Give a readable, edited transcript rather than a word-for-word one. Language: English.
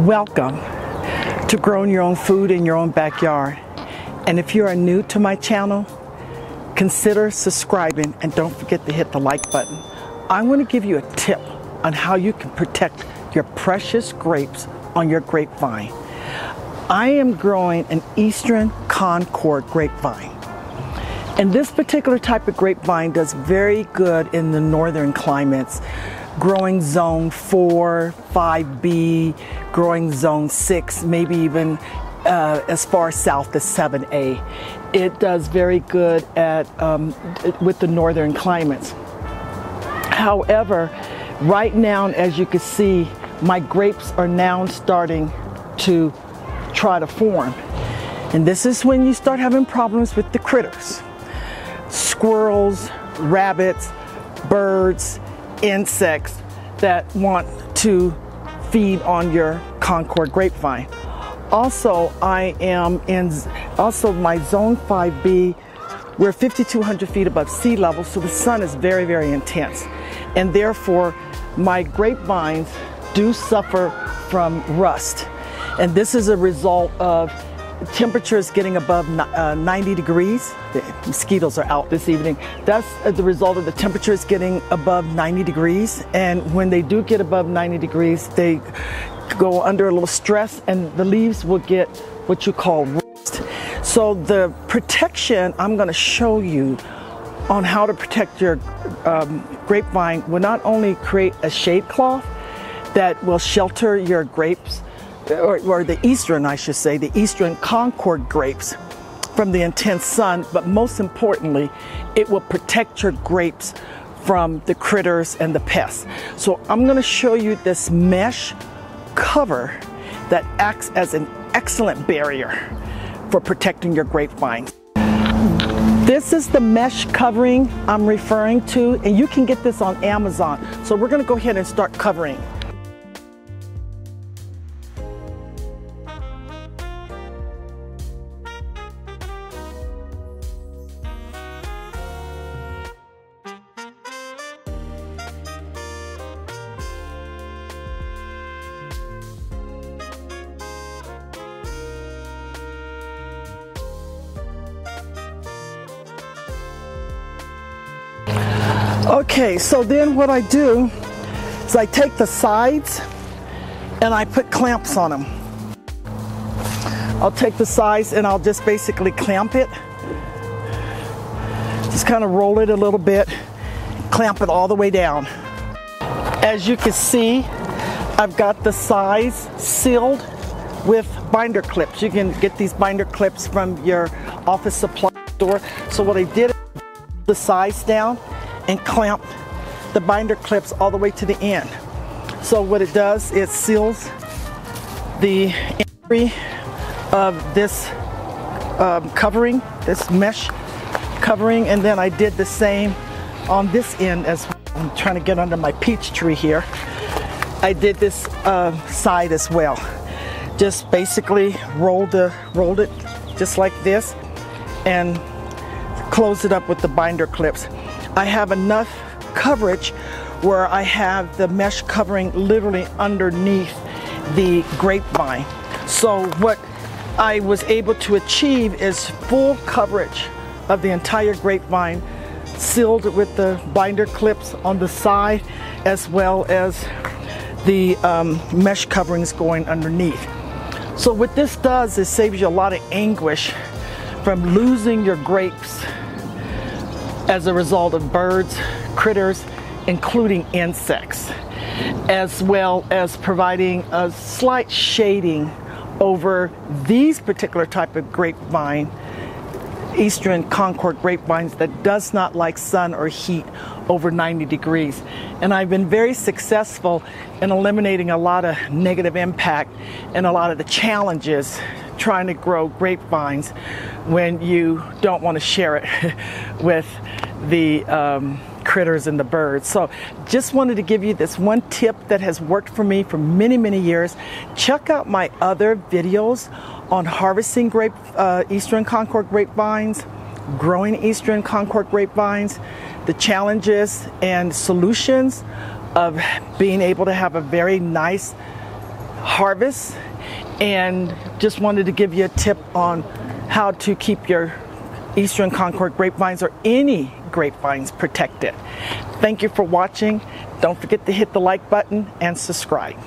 Welcome to growing your own food in your own backyard. And if you are new to my channel, consider subscribing and don't forget to hit the like button. I want to give you a tip on how you can protect your precious grapes on your grapevine. I am growing an Eastern Concord grapevine. And this particular type of grapevine does very good in the northern climates. Growing zone 4, 5B, growing zone 6, maybe even as far south as 7A. It does very good at with the northern climates. However, right now, as you can see, my grapes are now starting to try to form. And this is when you start having problems with the critters. Squirrels, rabbits, birds, insects that want to feed on your Concord grapevine. Also, I am in my zone 5B. We're 5,200 feet above sea level, so the sun is very, very intense. And therefore, my grapevines do suffer from rust. And this is a result of temperatures getting above 90 degrees. The mosquitoes are out this evening. That's the result of the temperatures getting above 90 degrees. And when they do get above 90 degrees, they go under a little stress and the leaves will get what you call rust. So the protection I'm going to show you on how to protect your grapevine will not only create a shade cloth that will shelter your grapes, or the Eastern, I should say, the Eastern Concord grapes from the intense sun, but most importantly, it will protect your grapes from the critters and the pests. So I'm going to show you this mesh cover that acts as an excellent barrier for protecting your grapevines. This is the mesh covering I'm referring to, and you can get this on Amazon. So we're going to go ahead and start covering. Okay, so then what I do is I take the sides and I put clamps on them. I'll take the sides and I'll just basically clamp it. Just kind of roll it a little bit, clamp it all the way down. As you can see, I've got the sides sealed with binder clips. You can get these binder clips from your office supply store. So what I did is the sides down and clamp the binder clips all the way to the end. So what it does, it seals the entry of this covering, this mesh covering, and then I did the same on this end as well. I'm trying to get under my peach tree here. I did this side as well. Just basically rolled it just like this and close it up with the binder clips. I have enough coverage where I have the mesh covering literally underneath the grapevine. So what I was able to achieve is full coverage of the entire grapevine, sealed with the binder clips on the side as well as the mesh coverings going underneath. So what this does is saves you a lot of anguish from losing your grapes as a result of birds, critters, including insects, as well as providing a slight shading over these particular type of grapevine, Eastern Concord grapevines, that does not like sun or heat over 90 degrees. And I've been very successful in eliminating a lot of negative impact and a lot of the challenges trying to grow grapevines when you don't want to share it with the critters and the birds. So just wanted to give you this one tip that has worked for me for many, many years. Check out my other videos on harvesting Eastern Concord grapevines, growing Eastern Concord grapevines, the challenges and solutions of being able to have a very nice harvest, and just wanted to give you a tip on how to keep your Eastern Concord grapevines or any grapevines protected. Thank you for watching. Don't forget to hit the like button and subscribe.